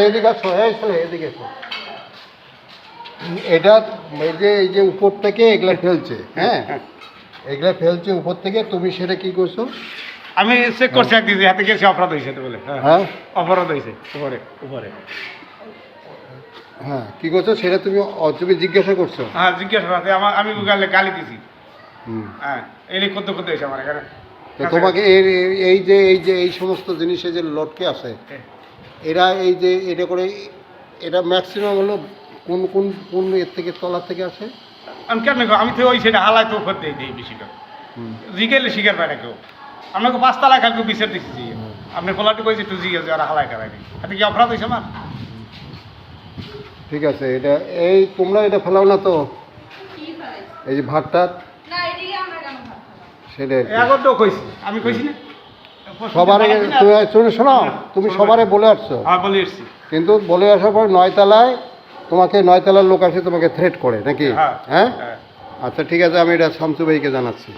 এদিকে আসো, এদিকে আসো। এটা এই যে উপর থেকে এগুলা ফেলছে, হ্যাঁ এগুলা ফেলছে উপর থেকে, তুমি সেটা কি করছো? আমি চেক করছি একদিন হাতে গেছি অপরাধ হয়েছে বলে। হ্যাঁ অপরাধ হয়েছে উপরে উপরে। হ্যাঁ কি করছো সেটা তুমি তুমি জিজ্ঞাসা করছো? হ্যাঁ জিজ্ঞাসা করতে আমি গালি দিছি। হ্যাঁ এই করতে করতে হয়েছে আমার এখানে। তো তোমাকে এই সমস্ত জিনিসে যে লটকে আছে, এরা এই যে এটা করে, এটা ম্যাক্সিমাম হলো কোন কোন কোন এর থেকে তলা থেকে আসে? আমি কেন আমি তো ওই সেটা হালাই তো উপর দিয়ে দিই বেশিটা। জিগেলে শিকার পায় না কেউ। আপনাকে 5 তালা কালকে বিচার দিচ্ছি। আপনি পোলাটি কইছি একটু জিজ্ঞেস আর হালাই করায়নি। এতে কি অপরাধ হয়েছে আমার? ঠিক আছে, এটা এই তোমরা এটা ফেলাও না তো, এই যে ভাতটা সেটা এগারোটাও কইছি আমি কইছি না সবারে শোনো, তুমি সবারে বলে আসছো। হ্যাঁ বলে এসছি। কিন্তু বলে আসার পর 9 তলায় তোমাকে 9 তলার লোক আসে তোমাকে থ্রেট করে নাকি? হ্যাঁ আচ্ছা ঠিক আছে, আমি এটা শামসু ভাইকে জানাচ্ছি।